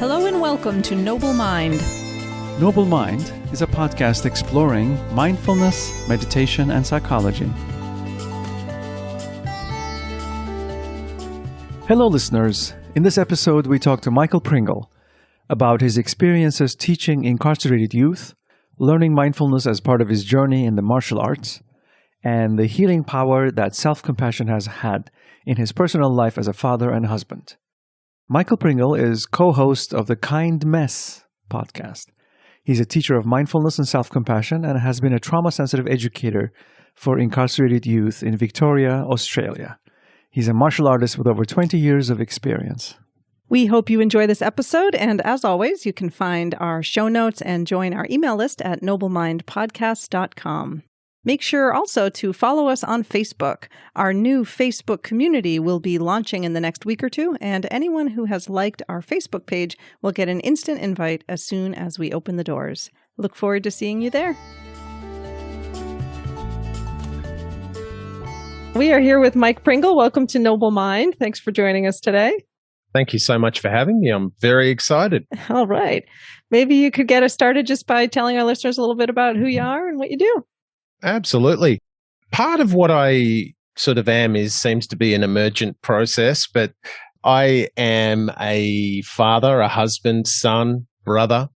Hello and welcome to Noble Mind. Noble Mind is a podcast exploring mindfulness, meditation, and psychology. Hello, listeners. In this episode, we talk to Michael Pringle about his experiences teaching incarcerated youth, learning mindfulness as part of his journey in the martial arts, and the healing power that self-compassion has had in his personal life as a father and husband. Michael Pringle is co-host of the Kind Mess podcast. He's a teacher of mindfulness and self-compassion and has been a trauma-sensitive educator for incarcerated youth in Victoria, Australia. He's a martial artist with over 20 years of experience. We hope you enjoy this episode, and as always, you can find our show notes and join our email list at noblemindpodcast.com. Make sure also to follow us on Facebook. Our new Facebook community will be launching in the next week or two, and anyone who has liked our Facebook page will get an instant invite as soon as we open the doors. Look forward to seeing you there. We are here with Mike Pringle. Welcome to Noble Mind. Thanks for joining us today. Thank you so much for having me. I'm very excited. All right. Maybe you could get us started just by telling our listeners a little bit about who you are and what you do. Absolutely. Part of what I sort of seems to be an emergent process, but I am a father, a husband, son, brother.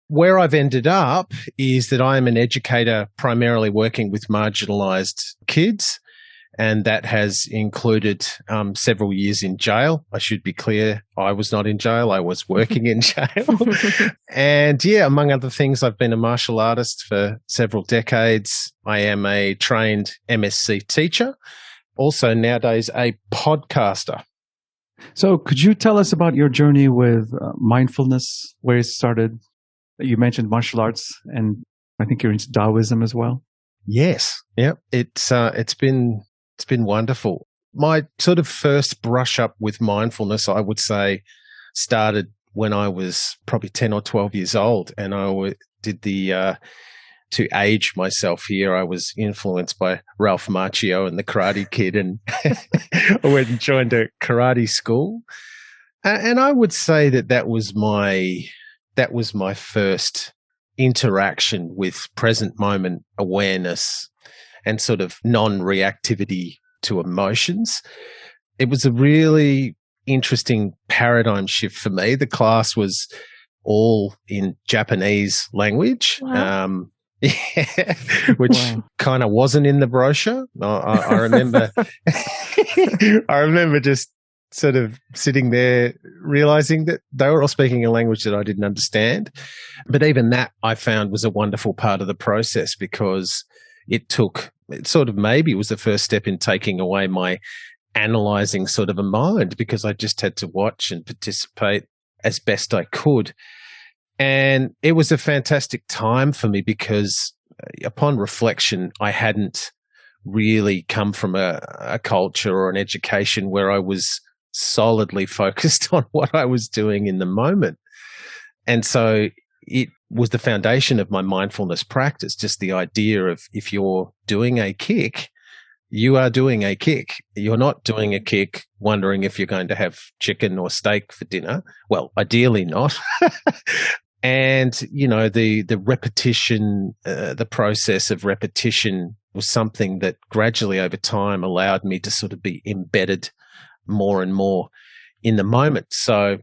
Where I've ended up is that I am an educator primarily working with marginalized kids, and that has included several years in jail. I should be clear, I was not in jail. I was working in jail. And yeah, among other things, I've been a martial artist for several decades. I am a trained MSc teacher, also nowadays a podcaster. So could you tell us about your journey with mindfulness, where it started? You mentioned martial arts, and I think you're into Taoism as well. Yes. Yep. It's been wonderful. My sort of first brush up with mindfulness, I would say, started when I was probably 10 or 12 years old. And I did to age myself here, I was influenced by Ralph Macchio and the Karate Kid, and I went and joined a karate school. And I would say that was my first interaction with present moment awareness and sort of non-reactivity to emotions. It was a really interesting paradigm shift for me. The class was all in Japanese language, Wow. which kind of wasn't in the brochure. I remember, I remember just sort of sitting there realizing that they were all speaking a language that I didn't understand. But even that I found was a wonderful part of the process, because it was the first step in taking away my analyzing sort of a mind, because I just had to watch and participate as best I could. And it was a fantastic time for me, because upon reflection, I hadn't really come from a culture or an education where I was solidly focused on what I was doing in the moment. And so it was the foundation of my mindfulness practice, just the idea of, if you're doing a kick, you are doing a kick. You're not doing a kick wondering if you're going to have chicken or steak for dinner. Well, ideally not. And, the repetition, the process of repetition was something that gradually over time allowed me to sort of be embedded more and more in the moment. So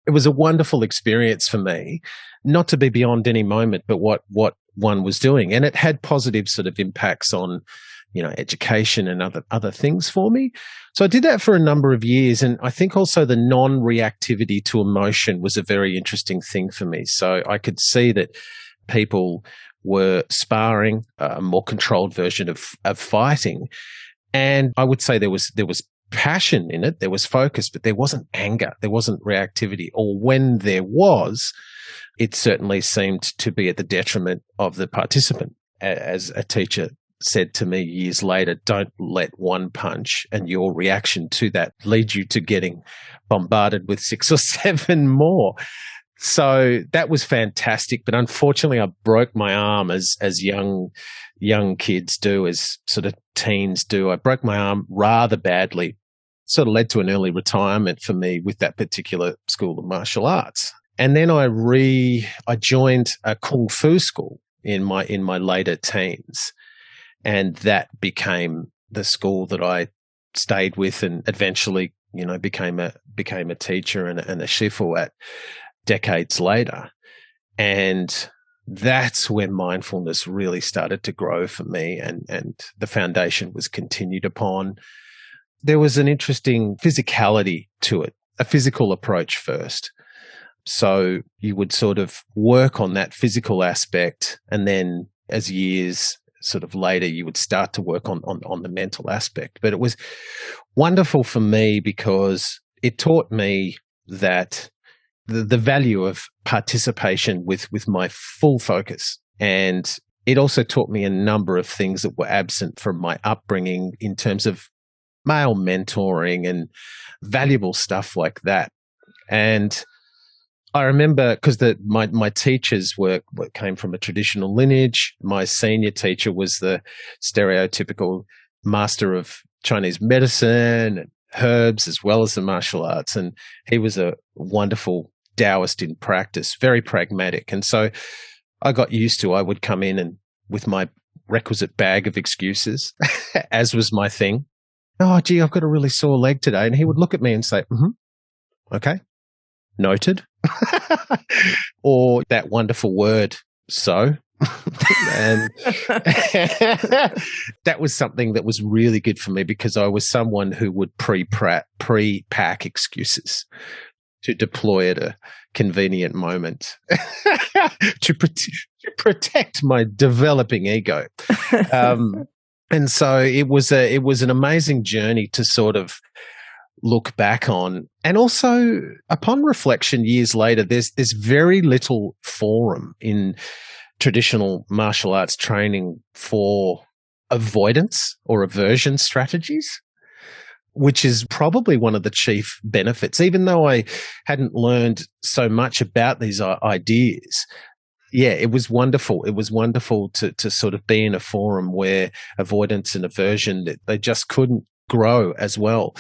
it was a wonderful experience for me, not to be beyond any moment, but what one was doing. And it had positive sort of impacts on, education and other things for me. So I did that for a number of years. And I think also the non-reactivity to emotion was a very interesting thing for me. So I could see that people were sparring a more controlled version of fighting. And I would say there was passion in it, there was focus, but there wasn't anger, there wasn't reactivity, or when there was, it certainly seemed to be at the detriment of the participant. As a teacher said to me years later, don't let one punch and your reaction to that lead you to getting bombarded with 6 or 7 more. So that was fantastic, but unfortunately I broke my arm as young kids do, as sort of teens do. I broke my arm rather badly. Sort of led to an early retirement for me with that particular school of martial arts. And then I joined a kung fu school in my later teens, and that became the school that I stayed with, and eventually, became a teacher and a shifu at decades later. And that's when mindfulness really started to grow for me, and the foundation was continued upon. There was an interesting physicality to it, a physical approach first. So you would sort of work on that physical aspect, and then as years sort of later, you would start to work on the mental aspect. But it was wonderful for me because it taught me that the value of participation with my full focus. And it also taught me a number of things that were absent from my upbringing in terms of male mentoring and valuable stuff like that. And I remember because my teachers came from a traditional lineage. My senior teacher was the stereotypical master of Chinese medicine and herbs as well as the martial arts. And he was a wonderful Taoist in practice, very pragmatic. And so I got used to, I would come in and with my requisite bag of excuses, as was my thing. Oh, gee, I've got a really sore leg today. And he would look at me and say, okay. Noted. Or that wonderful word, so. And that was something that was really good for me because I was someone who would pre-pack excuses to deploy at a convenient moment to protect my developing ego. And so it was an amazing journey to sort of look back on. And also upon reflection years later, there's very little forum in traditional martial arts training for avoidance or aversion strategies, which is probably one of the chief benefits. Even though I hadn't learned so much about these ideas, yeah, it was wonderful. It was wonderful to sort of be in a forum where avoidance and aversion, they just couldn't grow as well.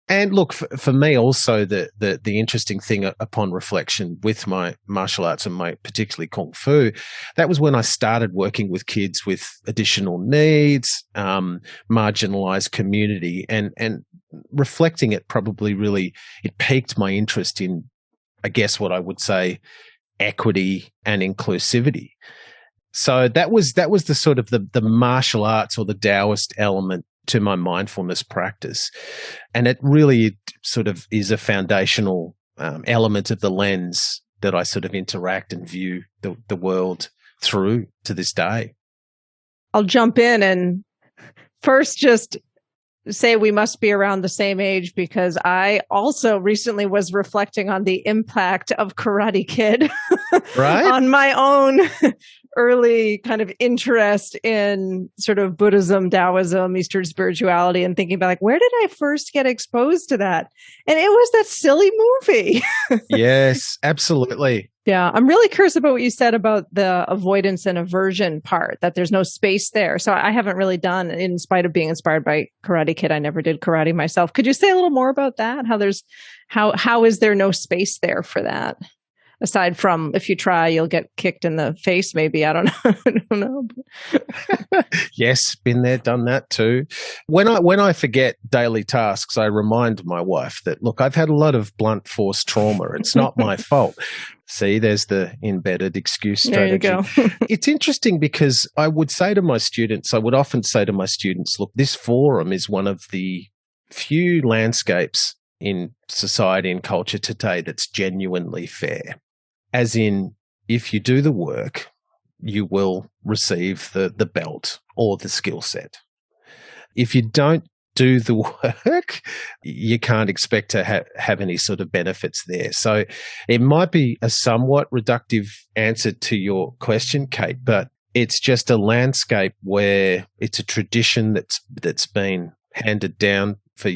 And look, for me also, the interesting thing upon reflection with my martial arts and my particularly Kung Fu, that was when I started working with kids with additional needs, marginalized community, and reflecting it probably really, it piqued my interest in, I guess what I would say, equity and inclusivity. So that was the sort of the martial arts or the Taoist element to my mindfulness practice. And it really sort of is a foundational element of the lens that I sort of interact and view the world through to this day. I'll jump in and first just say we must be around the same age because I also recently was reflecting on the impact of Karate Kid right? on my own early kind of interest in sort of Buddhism, Taoism, Eastern spirituality, and thinking about like, where did I first get exposed to that? And it was that silly movie. Yes, absolutely. Yeah, I'm really curious about what you said about the avoidance and aversion part, that there's no space there. So I haven't really done, in spite of being inspired by Karate Kid, I never did karate myself. Could you say a little more about that? How is there no space there for that? Aside from if you try, you'll get kicked in the face, maybe. I don't know. I don't know. Yes, been there, done that too. When I forget daily tasks, I remind my wife that, look, I've had a lot of blunt force trauma. It's not my fault. See, there's the embedded excuse strategy. There you go. It's interesting because I would often say to my students, look, this forum is one of the few landscapes in society and culture today that's genuinely fair. As in, if you do the work, you will receive the belt or the skill set. If you don't do the work, you can't expect to have any sort of benefits there. So it might be a somewhat reductive answer to your question, Kate, but it's just a landscape where it's a tradition that's been handed down for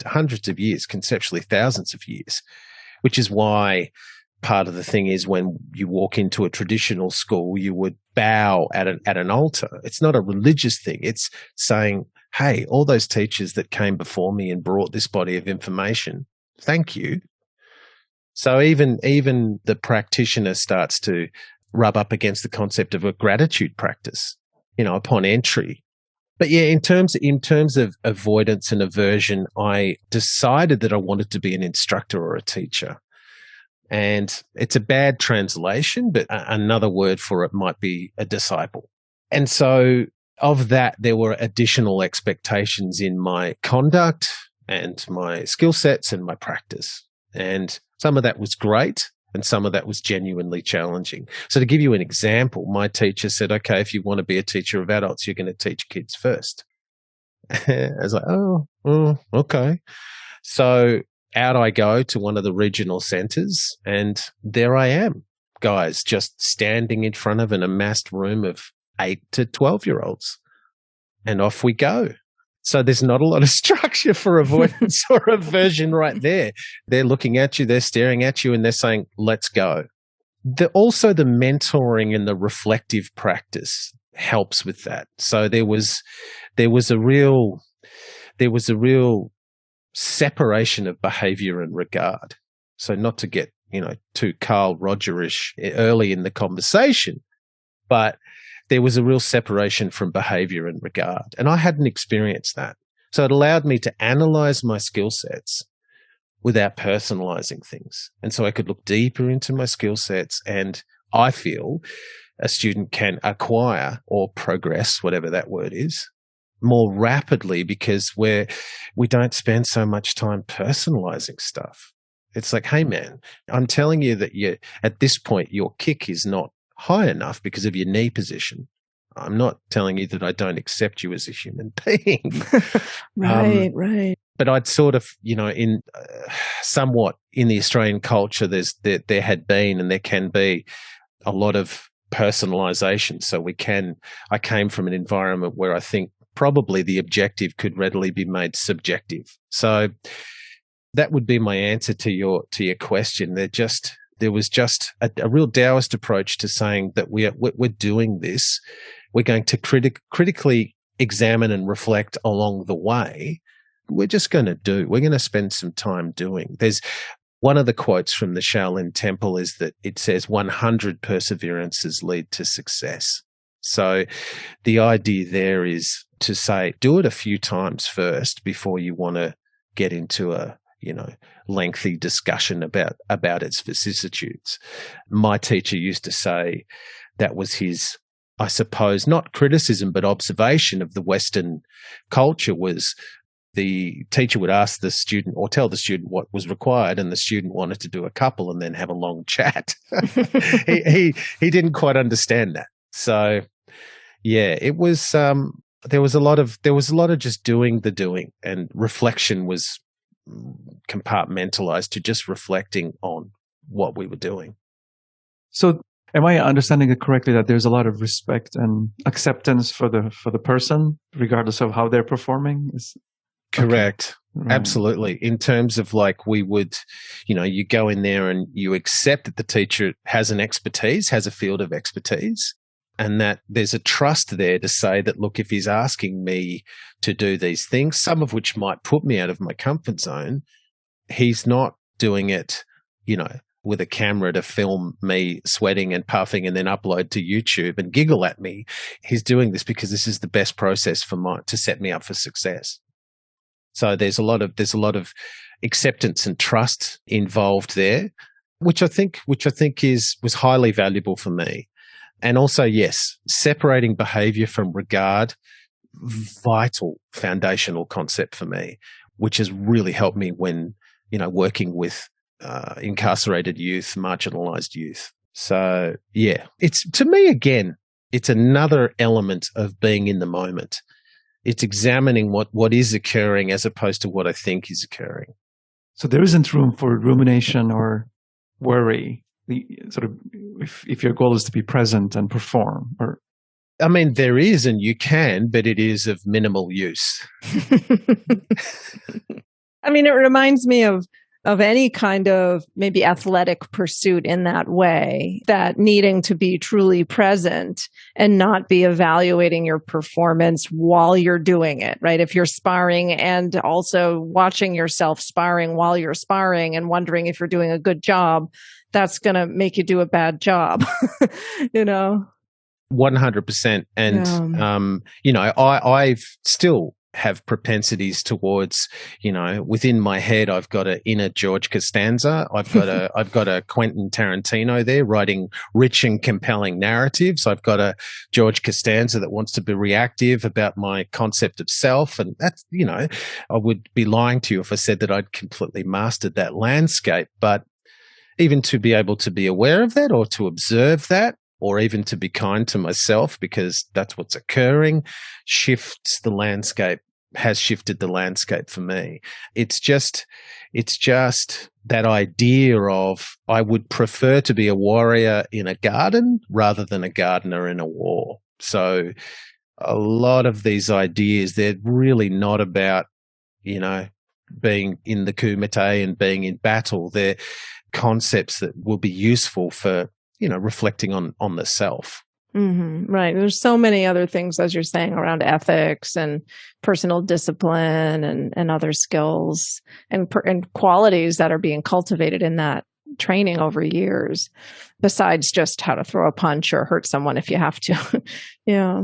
hundreds of years, conceptually thousands of years, which is why part of the thing is when you walk into a traditional school, you would bow at an altar. It's not a religious thing. It's saying, hey, all those teachers that came before me and brought this body of information, thank you. So even the practitioner starts to rub up against the concept of a gratitude practice, upon entry. But yeah, in terms of avoidance and aversion, I decided that I wanted to be an instructor or a teacher. And it's a bad translation, but another word for it might be a disciple. And so of that, there were additional expectations in my conduct and my skill sets and my practice. And some of that was great and some of that was genuinely challenging. So to give you an example, my teacher said, okay, if you want to be a teacher of adults, you're going to teach kids first. I was like, oh, okay. So out I go to one of the regional centers, and there I am, guys, just standing in front of an amassed room of 8 to 12-year-olds. And off we go. So there's not a lot of structure for avoidance or aversion right there. They're looking at you, they're staring at you, and they're saying, let's go. Also, the mentoring and the reflective practice helps with that. So there was a real separation of behavior and regard. So not to get, too Carl Rogerish early in the conversation, but there was a real separation from behavior and regard. And I hadn't experienced that. So it allowed me to analyze my skill sets without personalizing things. And so I could look deeper into my skill sets, and I feel a student can acquire or progress, whatever that word is, more rapidly because we don't spend so much time personalizing stuff. It's like, hey man, I'm telling you that at this point your kick is not high enough because of your knee position. I'm not telling you that I don't accept you as a human being. Right. But I'd sort of, in somewhat in the Australian culture, there had been and there can be a lot of personalization. So I came from an environment where I think probably the objective could readily be made subjective. So that would be my answer to your question. There was just a real Taoist approach to saying that we're doing this. We're going to critically examine and reflect along the way. We're just going to we're going to spend some time doing. There's one of the quotes from the Shaolin Temple is that it says 100 perseverances lead to success. So the idea there is to say, do it a few times first before you want to get into a lengthy discussion about its vicissitudes. My teacher used to say that was his, I suppose, not criticism, but observation of the Western culture was the teacher would ask the student or tell the student what was required, and the student wanted to do a couple and then have a long chat. He didn't quite understand that. So yeah, it was there was a lot of just doing the doing, and reflection was compartmentalized to just reflecting on what we were doing. So am I understanding it correctly that there's a lot of respect and acceptance for the person, regardless of how they're performing? Correct. Okay. Absolutely. In terms of like we would, you go in there and you accept that the teacher has a field of expertise, and that there's a trust there to say that, look, if he's asking me to do these things, some of which might put me out of my comfort zone, he's not doing it, with a camera to film me sweating and puffing and then upload to YouTube and giggle at me. He's doing this because this is the best process to set me up for success. So there's a lot of acceptance and trust involved there, which I think was highly valuable for me. And also, yes, separating behavior from regard, vital foundational concept for me, which has really helped me when, working with incarcerated youth, marginalized youth. So yeah, to me, again, it's another element of being in the moment. It's examining what is occurring as opposed to what I think is occurring. So there isn't room for rumination or worry. If your goal is to be present and perform, or I mean, there is, and you can, but it is of minimal use. I mean, it reminds me of of any kind of maybe athletic pursuit in that way, that needing to be truly present and not be evaluating your performance while you're doing it, right? If you're sparring and also watching yourself sparring while you're sparring and wondering if you're doing a good job, that's going to make you do a bad job, you know? 100%. And, I've still have propensities towards, within my head, I've got an inner George Costanza. I've got a Quentin Tarantino there writing rich and compelling narratives. I've got a George Costanza that wants to be reactive about my concept of self. And that's, I would be lying to you if I said that I'd completely mastered that landscape. But even to be able to be aware of that, or to observe that, or even to be kind to myself because that's what's occurring, has shifted the landscape for me. It's just that idea of I would prefer to be a warrior in a garden rather than a gardener in a war. So a lot of these ideas, they're really not about, being in the kumite and being in battle. They're concepts that will be useful for, reflecting on the self. Mm-hmm. Right. There's so many other things, as you're saying, around ethics and personal discipline and other skills and qualities that are being cultivated in that training over years, besides just how to throw a punch or hurt someone if you have to. Yeah.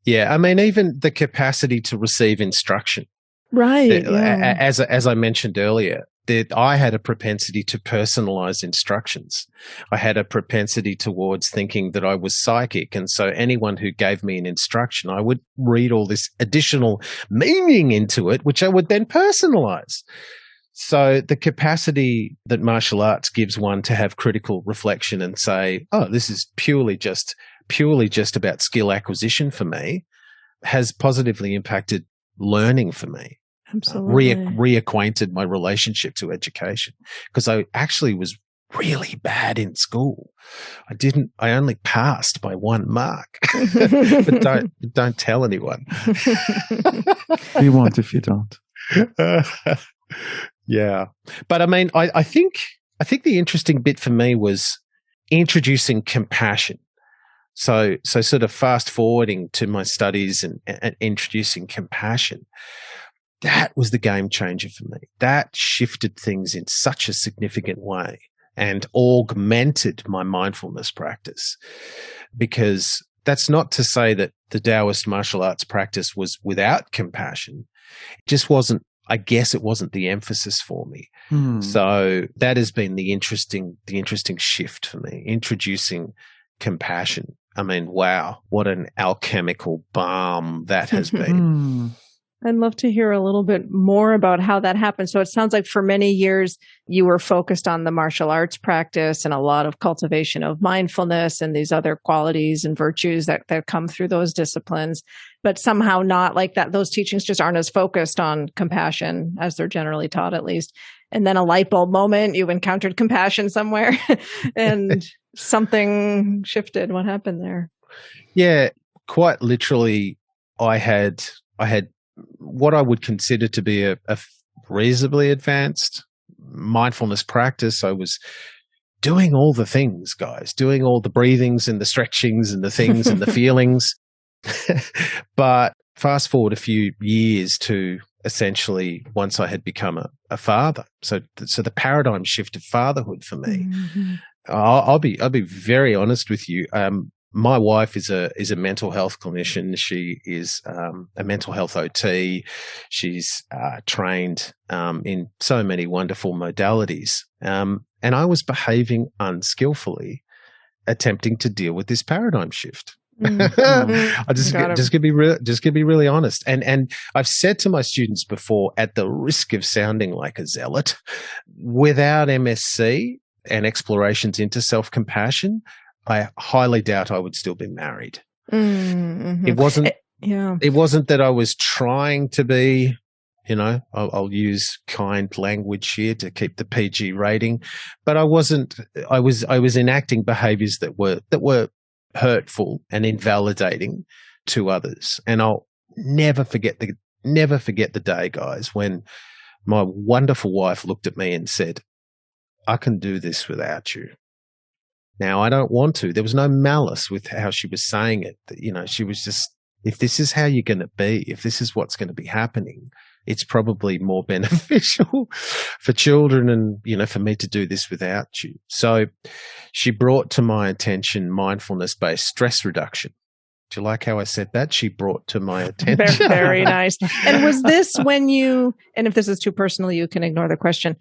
Yeah. I mean, even the capacity to receive instruction. Right. As I mentioned earlier, that I had a propensity to personalize instructions. I had a propensity towards thinking that I was psychic. And so anyone who gave me an instruction, I would read all this additional meaning into it, which I would then personalize. So the capacity that martial arts gives one to have critical reflection and say, oh, this is purely just about skill acquisition for me, has positively impacted learning for me. Absolutely. Reacquainted my relationship to education, because I actually was really bad in school. I only passed by 1 mark. But don't tell anyone. We won't if you don't. Yeah. But I mean, I think the interesting bit for me was introducing compassion. So sort of fast forwarding to my studies and introducing compassion. That was the game changer for me. That shifted things in such a significant way and augmented my mindfulness practice. Because that's not to say that the Taoist martial arts practice was without compassion. It just wasn't, I guess it wasn't the emphasis for me. So that has been the interesting shift for me, introducing compassion. I mean, wow, what an alchemical balm that has been. I'd love to hear a little bit more about how that happened. So it sounds like for many years, you were focused on the martial arts practice and a lot of cultivation of mindfulness and these other qualities and virtues that come through those disciplines, but somehow not like that. Those teachings just aren't as focused on compassion as they're generally taught, at least. And then a light bulb moment, you encountered compassion somewhere and something shifted. What happened there? Yeah, quite literally, I had what I would consider to be a reasonably advanced mindfulness practice. I was doing all the things, guys, doing all the breathings and the stretchings and the things and the feelings. But fast forward a few years to essentially once I had become a father. So the paradigm shift of fatherhood for me. Mm-hmm. I'll be very honest with you. My wife is a mental health clinician. She is a mental health OT. She's trained in so many wonderful modalities. And I was behaving unskillfully, attempting to deal with this paradigm shift. I just gonna be really honest. And I've said to my students before, at the risk of sounding like a zealot, without MSc and explorations into self-compassion, I highly doubt I would still be married. Mm-hmm. It wasn't that I was trying to be, I'll use kind language here to keep the PG rating, but I wasn't. I was enacting behaviors that were hurtful and invalidating to others. And I'll never forget the day, guys, when my wonderful wife looked at me and said, I can do this without you. Now, I don't want to. There was no malice with how she was saying it. She was just, if this is how you're going to be, if this is what's going to be happening, it's probably more beneficial for children and, for me to do this without you. So she brought to my attention mindfulness-based stress reduction. Do you like how I said that? She brought to my attention. Very, very nice. And was this when and if this is too personal, you can ignore the question.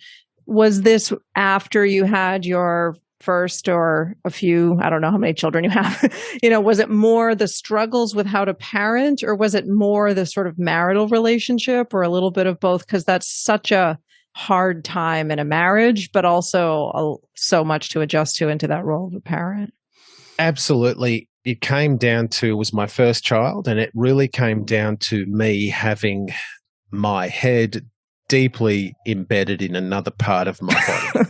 Was this after you had your first or a few, I don't know how many children you have, was it more the struggles with how to parent, or was it more the sort of marital relationship, or a little bit of both? Because that's such a hard time in a marriage, but also so much to adjust to into that role of a parent. Absolutely. It came down to, it was my first child, and it really came down to me having my head deeply embedded in another part of my body.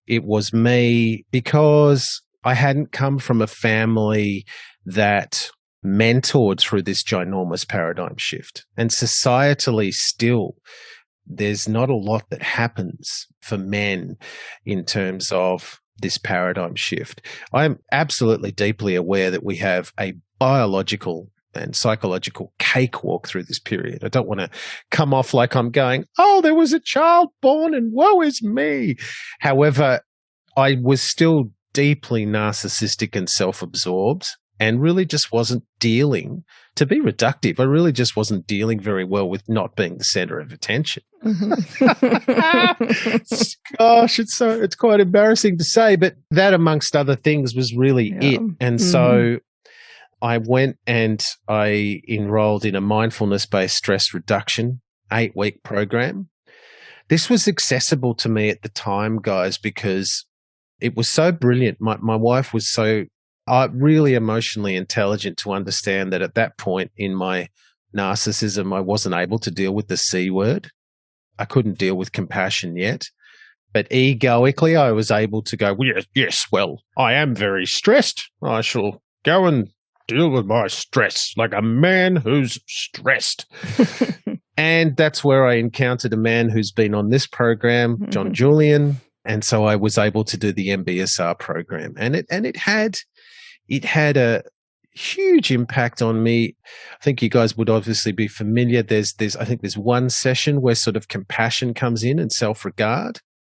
It was me, because I hadn't come from a family that mentored through this ginormous paradigm shift. And societally still, there's not a lot that happens for men in terms of this paradigm shift. I'm absolutely deeply aware that we have a biological and psychological cakewalk through this period. I don't want to come off like I'm going, oh, there was a child born and woe is me. However, I was still deeply narcissistic and self-absorbed, and really just wasn't dealing, to be reductive, I really just wasn't dealing very well with not being the center of attention. Gosh, it's quite embarrassing to say, but that, amongst other things, was really it. And so I went and I enrolled in a mindfulness-based stress reduction 8-week program. This was accessible to me at the time, guys, because it was so brilliant. My wife was so really emotionally intelligent to understand that at that point in my narcissism, I wasn't able to deal with the C word. I couldn't deal with compassion yet. But egoically, I was able to go, well, I am very stressed. I shall go and deal with my stress like a man who's stressed. And that's where I encountered a man who's been on this program, John Julian. And so I was able to do the MBSR program. And it had a huge impact on me. I think you guys would obviously be familiar. I think there's one session where sort of compassion comes in and self-regard.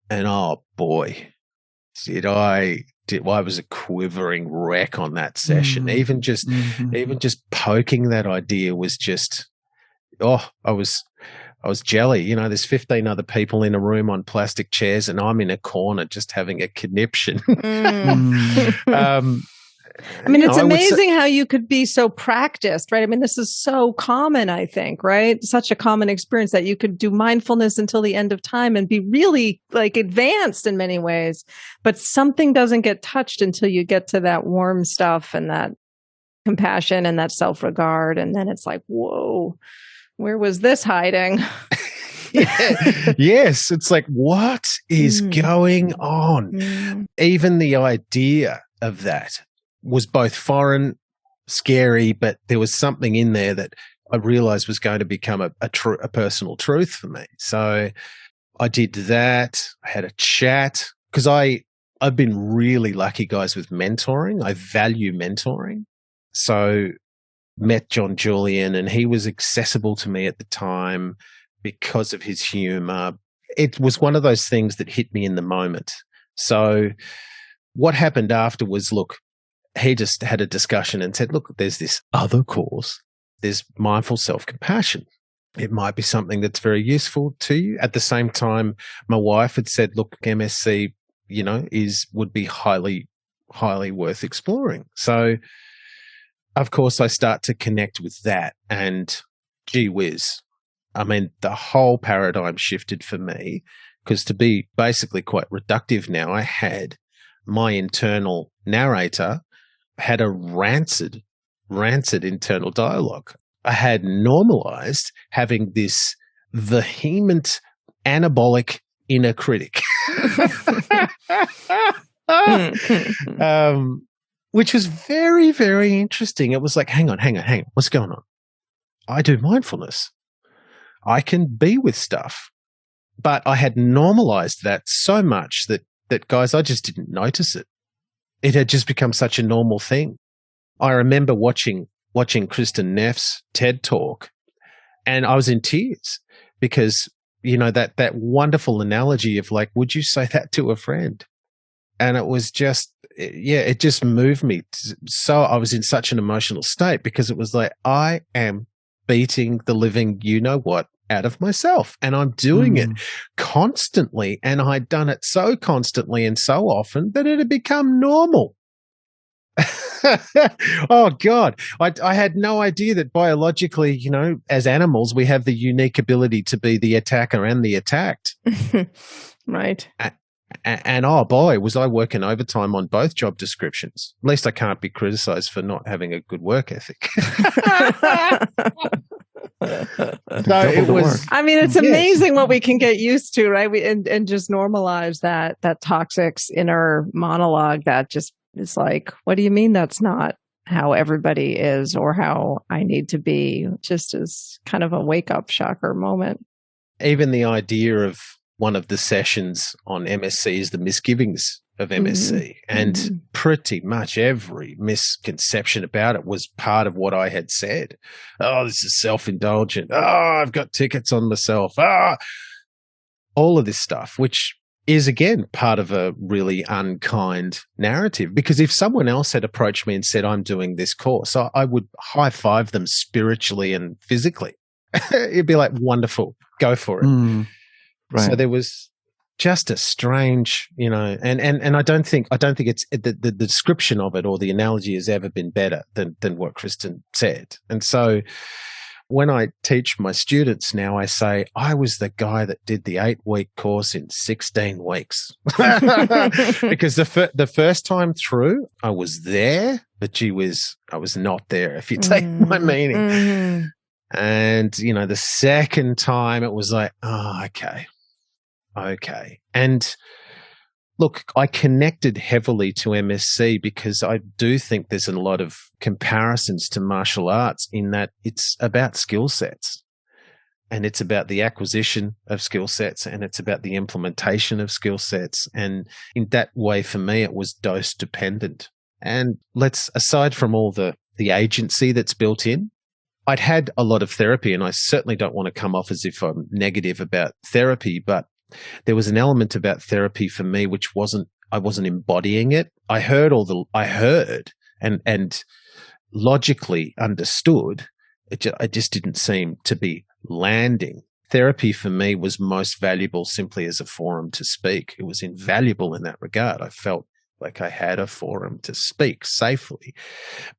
And oh boy, I was a quivering wreck on that session. Even just poking that idea was just, I was jelly. There's 15 other people in a room on plastic chairs, and I'm in a corner just having a conniption. It's amazing how you could be so practiced, right? This is so common, I think, right? Such a common experience that you could do mindfulness until the end of time and be really advanced in many ways. But something doesn't get touched until you get to that warm stuff and that compassion and that self-regard. And then it's like, whoa, where was this hiding? Yes. It's like, what is going on? Even the idea of that was both foreign, scary, but there was something in there that I realized was going to become a personal truth for me. So I did that. I had a chat, because I've been really lucky, guys, with mentoring. I value mentoring. So met John Julian, and he was accessible to me at the time because of his humor. It was one of those things that hit me in the moment. So what happened after was, look, he just had a discussion and said, look, there's this other course. There's mindful self-compassion. It might be something that's very useful to you. At the same time, my wife had said, look, MSc, would be highly, highly worth exploring. So, of course, I start to connect with that, and gee whiz. The whole paradigm shifted for me, because to be basically quite reductive now, I had my internal narrator had a rancid internal dialogue. I had normalized having this vehement, anabolic inner critic, which was very, very interesting. It was like, hang on. What's going on? I do mindfulness. I can be with stuff. But I had normalized that so much that guys, I just didn't notice it. It had just become such a normal thing. I remember watching Kristen Neff's TED Talk, and I was in tears because, that wonderful analogy of like, would you say that to a friend? And it was just, it just moved me. So I was in such an emotional state because it was like, I am beating the living you-know-what out of myself. And I'm doing it constantly. And I'd done it so constantly and so often that it had become normal. Oh, God. I had no idea that biologically, as animals, we have the unique ability to be the attacker and the attacked. Right. And oh boy, was I working overtime on both job descriptions. At least I can't be criticized for not having a good work ethic. So it was. I mean, it's amazing what we can get used to, right? And just normalize that toxic inner monologue that just is like, what do you mean that's not how everybody is or how I need to be? Just as kind of a wake up shocker moment. Even the idea of one of the sessions on MSC is the misgivings of MSC. And pretty much every misconception about it was part of what I had said. Oh, this is self-indulgent. Oh, I've got tickets on myself. All of this stuff, which is, again, part of a really unkind narrative. Because if someone else had approached me and said, I'm doing this course, I would high-five them spiritually and physically. It'd be like, wonderful, go for it. Right. So there was just a strange, and I don't think it's the description of it or the analogy has ever been better than what Kristen said. And so when I teach my students now, I say, I was the guy that did the 8-week course in 16 weeks. Because the first time through, I was there, but I was not there, if you take my meaning. And, the second time it was like, oh, okay. And look, I connected heavily to MSC because I do think there's a lot of comparisons to martial arts in that it's about skill sets and it's about the acquisition of skill sets and it's about the implementation of skill sets. And in that way, for me, it was dose dependent. And aside from all the agency that's built in, I'd had a lot of therapy, and I certainly don't want to come off as if I'm negative about therapy, but there was an element about therapy for me which I wasn't embodying it. I heard and logically understood. I just didn't seem to be landing. Therapy for me was most valuable simply as a forum to speak. It was invaluable in that regard. I felt like I had a forum to speak safely.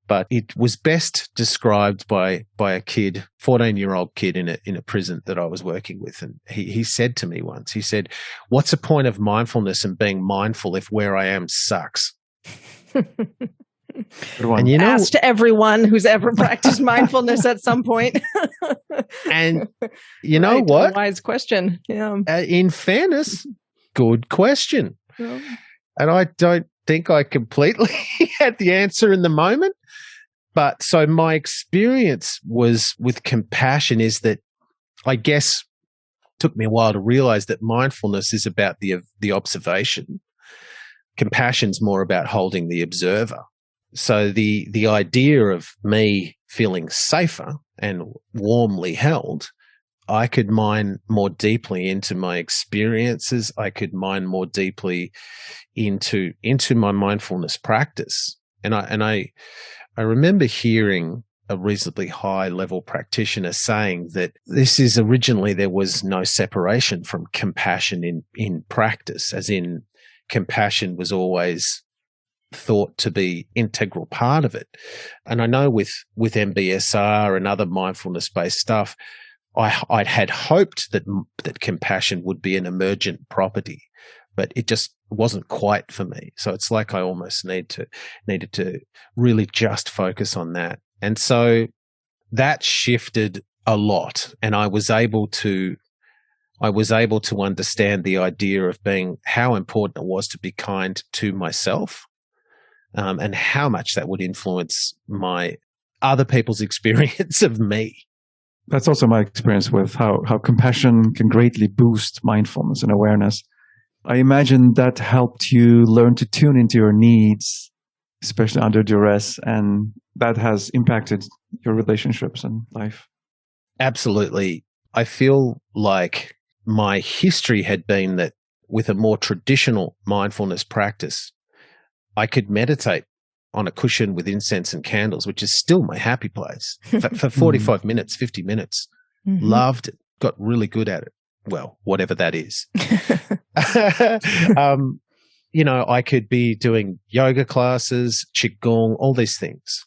But it was best described by a kid, 14-year-old kid in a prison that I was working with. And he said to me once, he said, what's the point of mindfulness and being mindful if where I am sucks? And asked everyone who's ever practiced mindfulness at some point. And you know what? Wise question. Yeah. In fairness, good question. Yeah. And I don't think I completely had the answer in the moment. But so my experience was with compassion is that I guess it took me a while to realize that mindfulness is about the observation. Compassion's more about holding the observer. So the idea of me feeling safer and warmly held, I could mine more deeply into my experiences. I could mine more deeply into my mindfulness practice. And I remember hearing a reasonably high level practitioner saying that this is originally there was no separation from compassion in practice, as in compassion was always thought to be integral part of it. And I know with MBSR and other mindfulness-based stuff, I had hoped that compassion would be an emergent property, but it just wasn't quite for me. So it's like I almost needed to really just focus on that. And so that shifted a lot, and I was able to understand the idea of how important it was to be kind to myself, and how much that would influence my other people's experience of me. That's also my experience with how compassion can greatly boost mindfulness and awareness. I imagine that helped you learn to tune into your needs, especially under duress, and that has impacted your relationships and life. Absolutely. I feel like my history had been that with a more traditional mindfulness practice, I could meditate on a cushion with incense and candles, which is still my happy place, for 45 minutes, 50 minutes. Mm-hmm. Loved it. Got really good at it. Well, whatever that is. I could be doing yoga classes, qigong, all these things.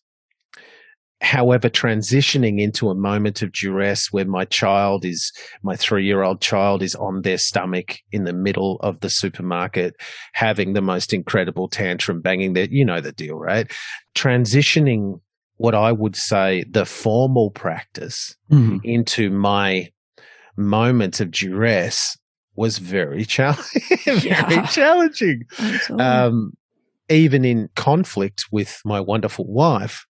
However, transitioning into a moment of duress where my 3-year-old child is on their stomach in the middle of the supermarket, having the most incredible tantrum, banging their, you know the deal, right? Transitioning what I would say the formal practice into my moment of duress was very challenging. Even in conflict with my wonderful wife,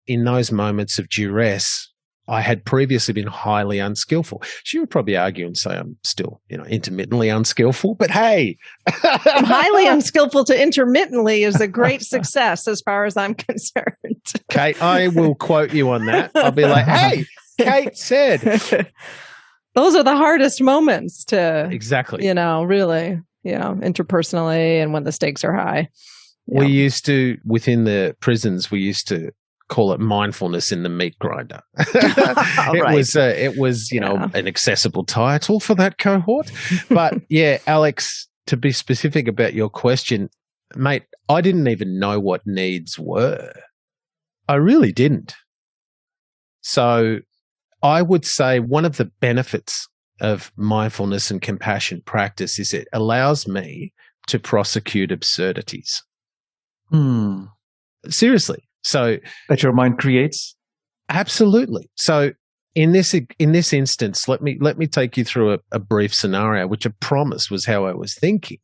in those moments of duress, I had previously been highly unskillful. She would probably argue and say I'm still, intermittently unskillful, but hey. From highly unskillful to intermittently is a great success as far as I'm concerned. Kate, I will quote you on that. I'll be like, hey, Kate said. Those are the hardest moments to, exactly, really, interpersonally and when the stakes are high. We used to, within the prisons, we used to call it mindfulness in the meat grinder. It was, an accessible title for that cohort. But yeah, Alex, to be specific about your question, mate, I didn't even know what needs were. I really didn't. So I would say one of the benefits of mindfulness and compassion practice is it allows me to prosecute absurdities. Seriously. So that your mind creates? Absolutely. So in this instance, let me take you through a brief scenario, which I promise was how I was thinking.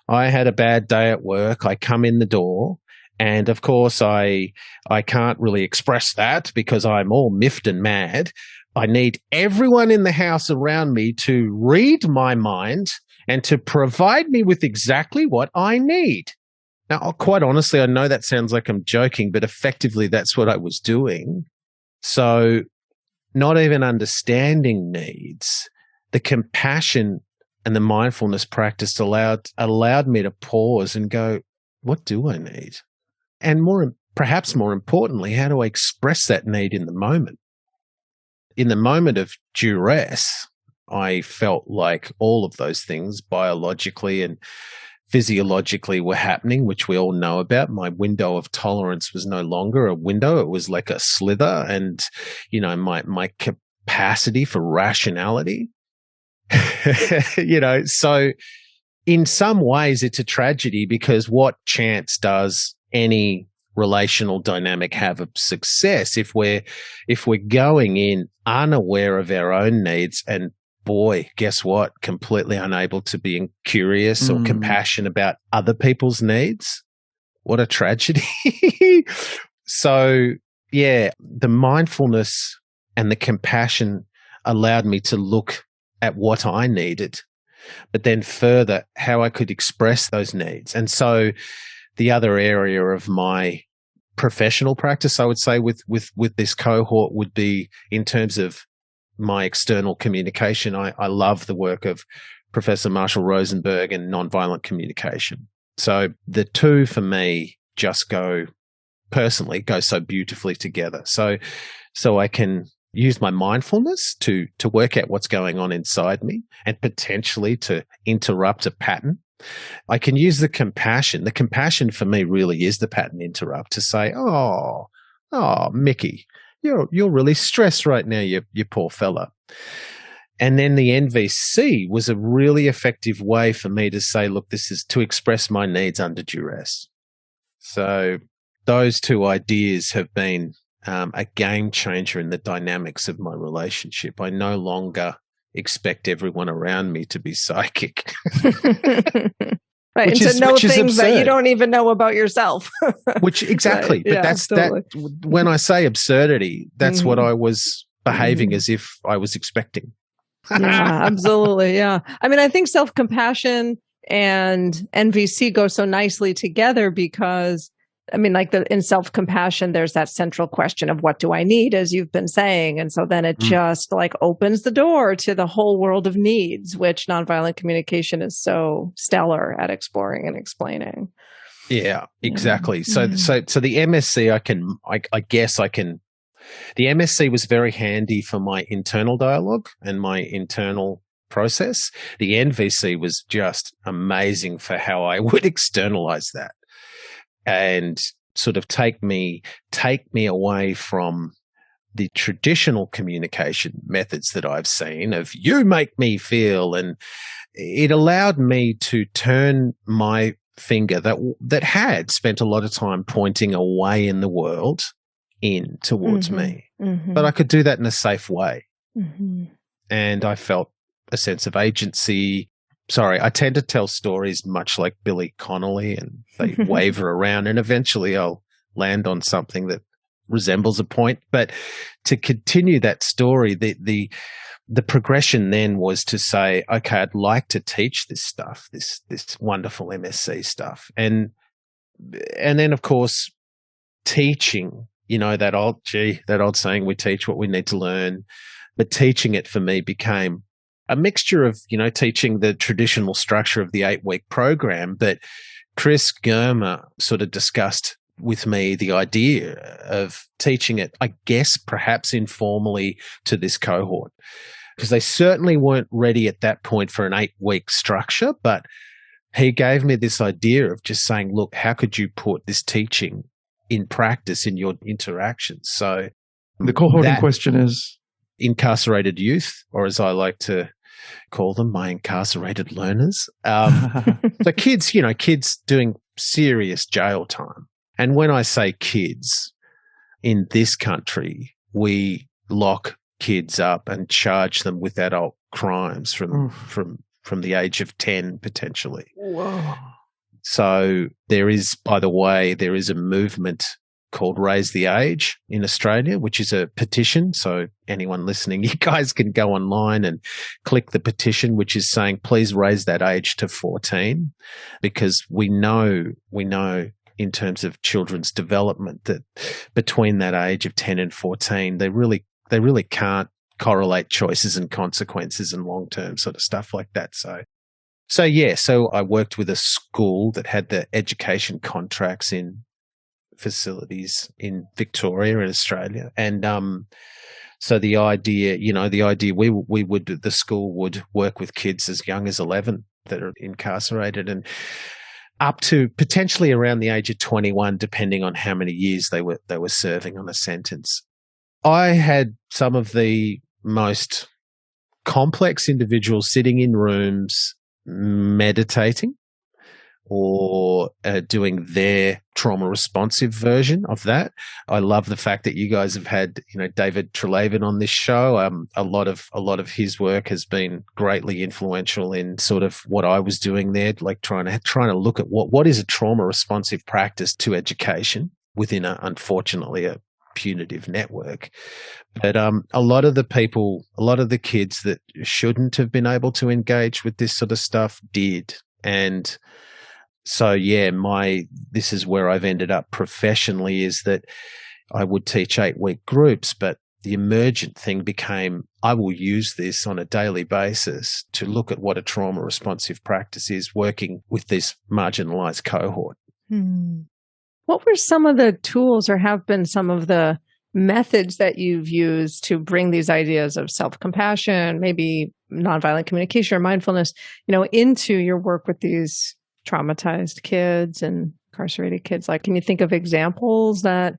I had a bad day at work. I come in the door, and of course I can't really express that because I'm all miffed and mad. I need everyone in the house around me to read my mind and to provide me with exactly what I need. Now, quite honestly, I know that sounds like I'm joking, but effectively that's what I was doing. So not even understanding needs, the compassion and the mindfulness practice allowed me to pause and go, what do I need? And perhaps more importantly, how do I express that need in the moment? In the moment of duress, I felt like all of those things biologically and physiologically were happening, which we all know about. My window of tolerance was no longer a window. It was like a slither. And, my capacity for rationality, so in some ways it's a tragedy because what chance does any relational dynamic have of success if we're going in unaware of our own needs and boy, guess what? Completely unable to be curious or compassionate about other people's needs. What a tragedy. So, yeah, the mindfulness and the compassion allowed me to look at what I needed, but then further how I could express those needs. And so the other area of my professional practice, I would say with this cohort would be in terms of my external communication. I love the work of Professor Marshall Rosenberg and nonviolent communication. So the two for me just go so beautifully together. So I can use my mindfulness to work out what's going on inside me and potentially to interrupt a pattern. I can use the compassion. The compassion for me really is the pattern interrupt to say, oh, Mickey, you're really stressed right now, you poor fella. And then the NVC was a really effective way for me to say, look, this is to express my needs under duress. So those two ideas have been a game changer in the dynamics of my relationship. I no longer expect everyone around me to be psychic. Right, and to know things that you don't even know about yourself. Exactly. Right. But that's totally. That when I say absurdity, that's what I was behaving as if I was expecting. Yeah, absolutely. Yeah. I mean, I think self-compassion and NVC go so nicely together because, I mean, like in self-compassion, there's that central question of what do I need, as you've been saying. And so then it just like opens the door to the whole world of needs, which nonviolent communication is so stellar at exploring and explaining. Yeah, exactly. So the MSc, I guess I can. The MSc was very handy for my internal dialogue and my internal process. The NVC was just amazing for how I would externalize that and sort of take me away from the traditional communication methods that I've seen of you make me feel, and it allowed me to turn my finger that had spent a lot of time pointing away in the world in towards me. But I could do that in a safe way. And I felt a sense of agency. Sorry, I tend to tell stories much like Billy Connolly, and they waver around, and eventually I'll land on something that resembles a point. But to continue that story, the progression then was to say, okay, I'd like to teach this stuff, this wonderful MSc stuff. And then, of course, teaching, that old saying, we teach what we need to learn. But teaching it for me became a mixture of, teaching the traditional structure of the 8-week program. But Chris Germer sort of discussed with me the idea of teaching it, I guess, perhaps informally to this cohort, because they certainly weren't ready at that point for an 8-week structure. But he gave me this idea of just saying, look, how could you put this teaching in practice in your interactions? So the cohort in question is Incarcerated Youth, or as I like to call them, my incarcerated learners. So kids, kids doing serious jail time. And when I say kids, in this country, we lock kids up and charge them with adult crimes from the age of 10 potentially. Whoa. So there is a movement called Raise the Age in Australia, which is a petition. So anyone listening, you guys can go online and click the petition, which is saying, please raise that age to 14, because we know in terms of children's development that between that age of 10 and 14, they really can't correlate choices and consequences and long-term sort of stuff like that. So I worked with a school that had the education contracts in facilities in Victoria in Australia. And so the idea the school would work with kids as young as 11 that are incarcerated, and up to potentially around the age of 21, depending on how many years they were serving on a sentence. I had some of the most complex individuals sitting in rooms meditating or doing their trauma responsive version of that. I love the fact that you guys have had, David Treleaven on this show. A lot of his work has been greatly influential in sort of what I was doing there, like trying to look at what is a trauma responsive practice to education within unfortunately a punitive network. But a lot of the kids that shouldn't have been able to engage with this sort of stuff did. And so, this is where I've ended up professionally, is that I would teach 8-week groups, but the emergent thing became I will use this on a daily basis to look at what a trauma responsive practice is working with this marginalized cohort. What were some of the tools, or have been some of the methods that you've used to bring these ideas of self-compassion, maybe nonviolent communication or mindfulness, into your work with these traumatized kids and incarcerated kids? Like, can you think of examples that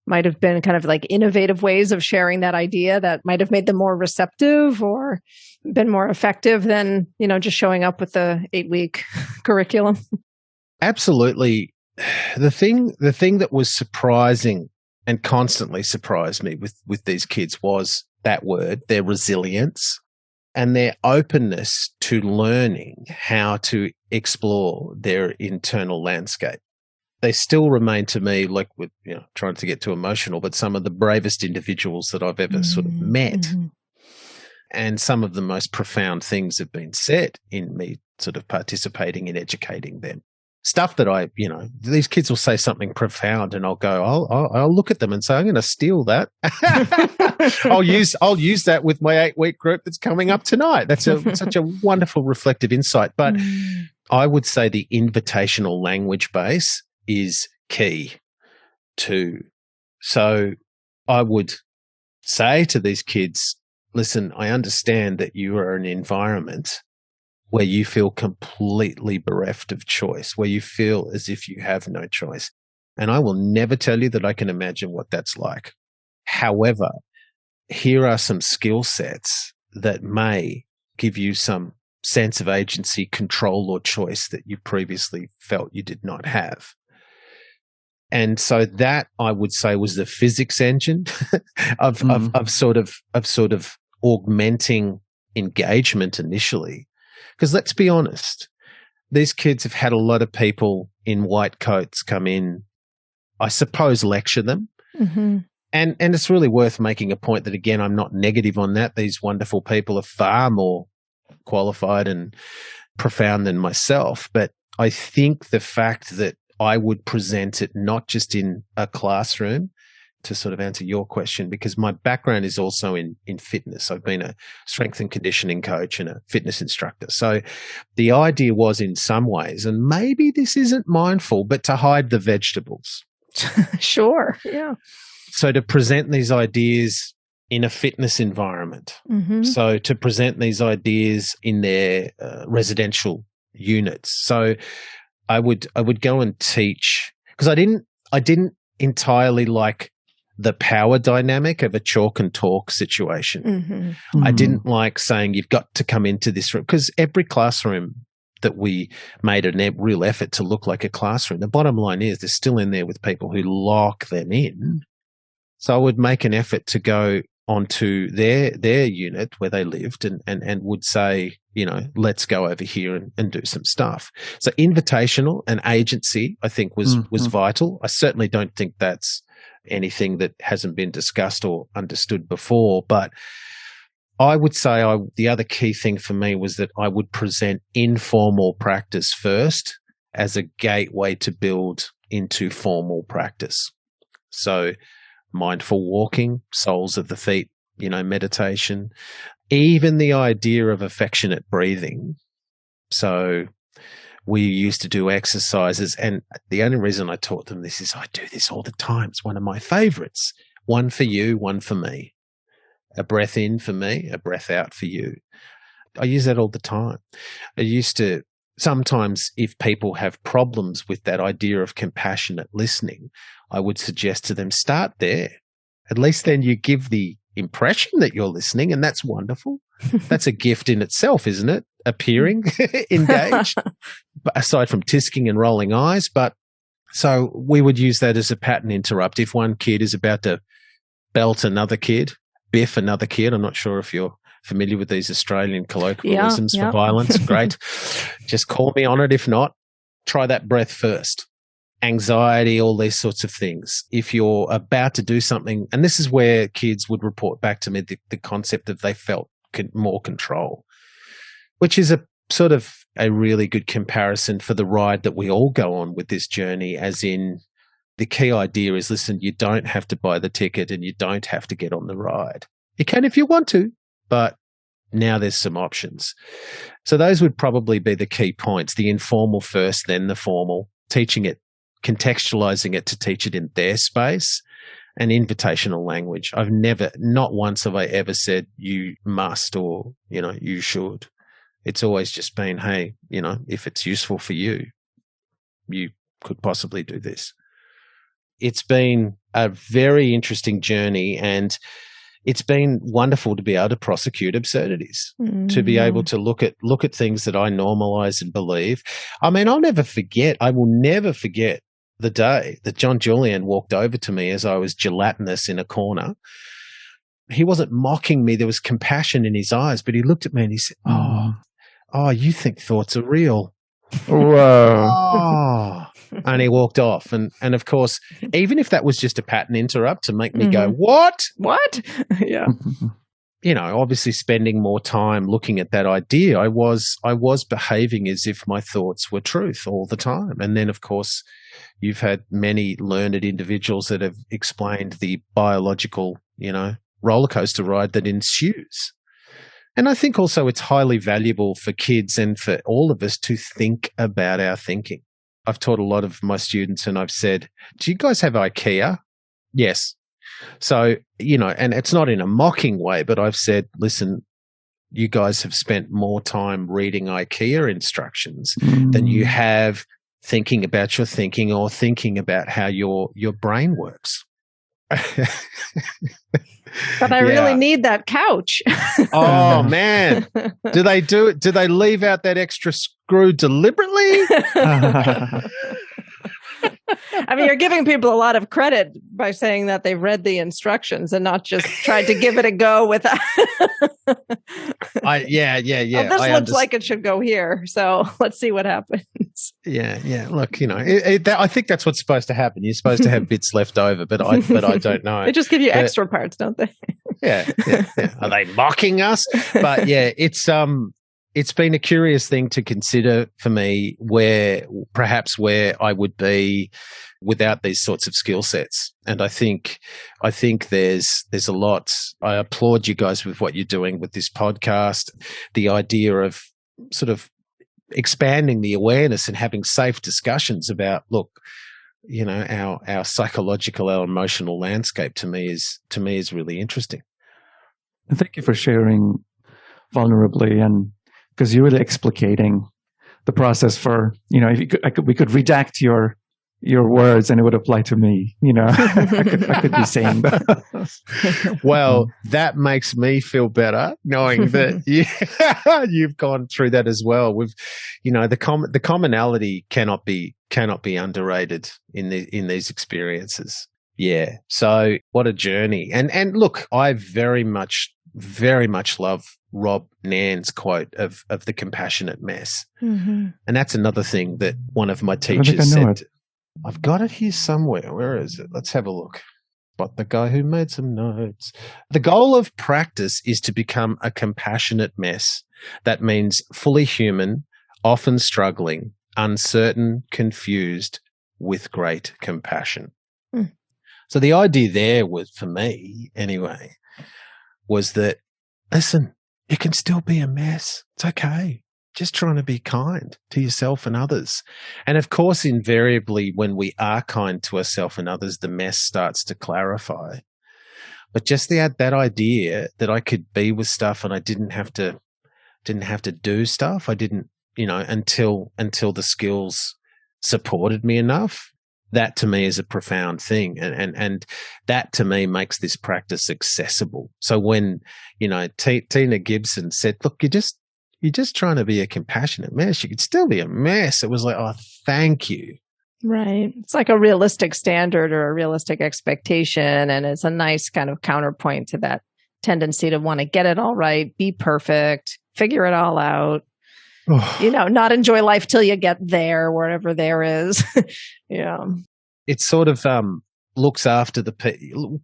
might have been kind of like innovative ways of sharing that idea that might have made them more receptive or been more effective than, just showing up with the 8-week curriculum? Absolutely. The thing that was surprising and constantly surprised me with these kids was that word, their resilience and their openness to learning how to explore their internal landscape. they still remain to me, like, with, trying to get too emotional, but some of the bravest individuals that I've ever sort of met. Mm-hmm. And some of the most profound things have been said in me sort of participating in educating them. Stuff that these kids will say something profound, and I'll go, I'll look at them and say, I'm going to steal that. I'll use that with my 8-week group that's coming up tonight. That's such a wonderful reflective insight. But I would say the invitational language base is key to. So I would say to these kids, listen, I understand that you are in an environment where you feel completely bereft of choice, where you feel as if you have no choice. And I will never tell you that I can imagine what that's like. However, here are some skill sets that may give you some sense of agency, control, or choice that you previously felt you did not have. And so that, I would say, was the physics engine of sort of augmenting engagement initially. Because let's be honest, these kids have had a lot of people in white coats come in, I suppose, lecture them. Mm-hmm. And it's really worth making a point that, again, I'm not negative on that. These wonderful people are far more qualified and profound than myself. But I think the fact that I would present it not just in a classroom, to sort of answer your question, because my background is also in fitness. I've been a strength and conditioning coach and a fitness instructor. So the idea was, in some ways, and maybe this isn't mindful, but to hide the vegetables. Sure. Yeah. So to present these ideas in a fitness environment. Mm-hmm. So to present these ideas in their residential units. So I would go and teach, because I didn't entirely like the power dynamic of a chalk and talk situation. Mm-hmm. Mm-hmm. I didn't like saying you've got to come into this room, because every classroom that we made a real effort to look like a classroom, the bottom line is they're still in there with people who lock them in. So I would make an effort to go onto their unit where they lived and would say, let's go over here and do some stuff. So invitational and agency, I think, was vital. I certainly don't think that's anything that hasn't been discussed or understood before. But I would say the other key thing for me was that I would present informal practice first as a gateway to build into formal practice. So mindful walking, soles of the feet, meditation, even the idea of affectionate breathing. So we used to do exercises, and the only reason I taught them this is I do this all the time. It's one of my favorites. One for you, one for me. A breath in for me, a breath out for you. I use that all the time. I used to sometimes, if people have problems with that idea of compassionate listening, I would suggest to them, start there. At least then you give the impression that you're listening, and that's wonderful. That's a gift in itself, isn't it? Appearing engaged, aside from tisking and rolling eyes. But so we would use that as a pattern interrupt. If one kid is about to belt another kid, biff another kid, I'm not sure if you're familiar with these Australian colloquialisms for violence. Great. Just call me on it. If not, try that breath first. Anxiety, all these sorts of things. If you're about to do something, and this is where kids would report back to me the concept of they felt more control, which is a sort of a really good comparison for the ride that we all go on with this journey, as in the key idea is, listen, you don't have to buy the ticket and you don't have to get on the ride. You can if you want to, but now there's some options. So those would probably be the key points, the informal first, then the formal, teaching it, contextualizing it to teach it in their space, and invitational language. Not once have I ever said you must or, you should. It's always just been, hey, if it's useful for you, you could possibly do this. It's been a very interesting journey, and it's been wonderful to be able to prosecute absurdities, to be able to look at things that I normalize and believe. I mean, I will never forget the day that John Julian walked over to me as I was gelatinous in a corner. He wasn't mocking me. There was compassion in his eyes, but he looked at me and he said, oh, you think thoughts are real. Whoa. Oh, and he walked off. And of course, even if that was just a pattern interrupt to make me go, what? What? Yeah. You know, obviously spending more time looking at that idea, I was behaving as if my thoughts were truth all the time. And then, of course, you've had many learned individuals that have explained the biological, you know, roller coaster ride that ensues. And I think also it's highly valuable for kids and for all of us to think about our thinking. I've taught a lot of my students and I've said, do you guys have IKEA? Yes. So, you know, and it's not in a mocking way, but I've said, listen, you guys have spent more time reading IKEA instructions than you have thinking about your thinking or thinking about how your brain works. But I really need that couch. Oh, man. Do they do it? Do they leave out that extra screw deliberately? I mean, you're giving people a lot of credit by saying that they've read the instructions and not just tried to give it a go with Yeah. This looks like it should go here, so let's see what happens. Yeah. Look, you know, I think that's what's supposed to happen. You're supposed to have bits left over, but I don't know. They just give you extra parts, don't they? Yeah. Are they mocking us? But yeah, it's been a curious thing to consider for me where I would be without these sorts of skill sets. And I think there's a lot. I applaud you guys with what you're doing with this podcast, the idea of sort of expanding the awareness and having safe discussions about, look, you know, our psychological, our emotional landscape to me is really interesting. And thank you for sharing vulnerably, and because you're really explicating the process for, you know, if we could redact your words and it would apply to me, you know. I could be saying that. Well, that makes me feel better knowing that you've gone through that as well. With, you know, the commonality cannot be underrated in these experiences. Yeah. So what a journey. And look, I very much love Rob Nan's quote of the compassionate mess. Mm-hmm. And that's another thing that one of my teachers said. I've got it here somewhere. Where is it? Let's have a look. But the guy who made some notes. The goal of practice is to become a compassionate mess. That means fully human, often struggling, uncertain, confused, with great compassion. Mm. So the idea there was, for me anyway, was that, listen, you can still be a mess. It's okay. Just trying to be kind to yourself and others. And of course, invariably, when we are kind to ourselves and others, the mess starts to clarify. But just that idea that I could be with stuff and I didn't have to do stuff. I didn't, you know, until the skills supported me enough. That to me is a profound thing. And that to me makes this practice accessible. So when, you know, Tina Gibson said, look, you're just trying to be a compassionate mess. You could still be a mess. It was like, oh, thank you. Right. It's like a realistic standard or a realistic expectation. And it's a nice kind of counterpoint to that tendency to want to get it all right, be perfect, figure it all out. You know, not enjoy life till you get there, wherever there is. Yeah. It sort of looks after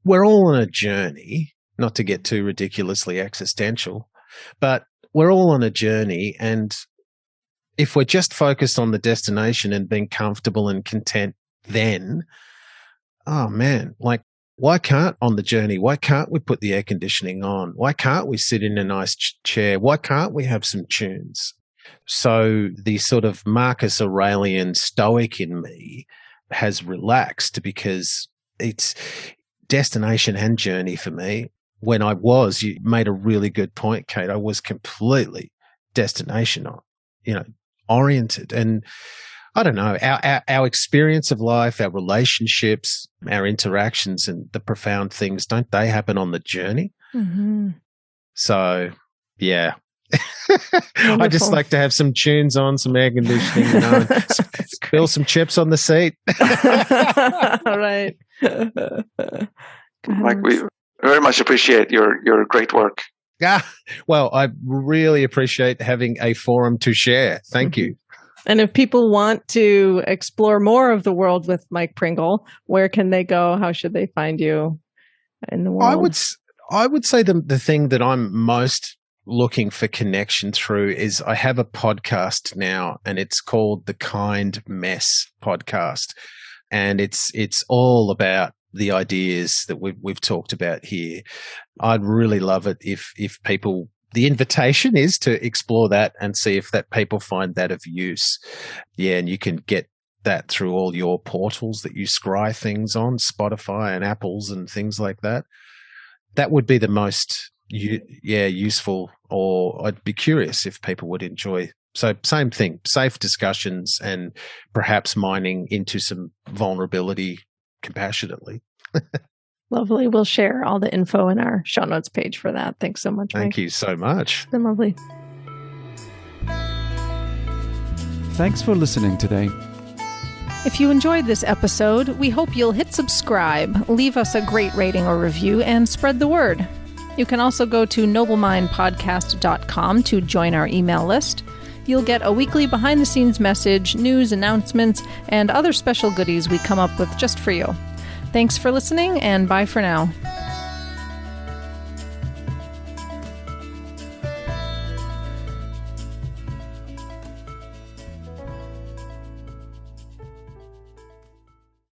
we're all on a journey, not to get too ridiculously existential, but we're all on a journey. And if we're just focused on the destination and being comfortable and content, then, oh man, like, why can't we put the air conditioning on? Why can't we sit in a nice chair? Why can't we have some tunes? So the sort of Marcus Aurelian stoic in me has relaxed because it's destination and journey for me. When you made a really good point, Kate, I was completely destination oriented. And I don't know, our experience of life, our relationships, our interactions and the profound things, don't they happen on the journey? Mm-hmm. So, yeah. I just like to have some tunes on, some air conditioning, you know, spill some chips on the seat. All right. Mike, we very much appreciate your great work. Well, I really appreciate having a forum to share. Thank you. And if people want to explore more of the world with Mike Pringle, where can they go? How should they find you in the world? I would say the thing that I'm most looking for connection through is I have a podcast now, and it's called the Kind Mess Podcast. And it's all about the ideas that we've talked about here. I'd really love it if people, the invitation is to explore that and see if that people find that of use. Yeah, and you can get that through all your portals that you scry things on, Spotify and Apples and things like that. That would be the most useful, or I'd be curious if people would enjoy. So same thing, safe discussions and perhaps mining into some vulnerability compassionately. Lovely. We'll share all the info in our show notes page for that. Thanks so much, Mike. Thank you so much. It's been lovely. Thanks for listening today. If you enjoyed this episode, we hope you'll hit subscribe, leave us a great rating or review, and spread the word. You can also go to noblemindpodcast.com to join our email list. You'll get a weekly behind-the-scenes message, news, announcements, and other special goodies we come up with just for you. Thanks for listening, and bye for now.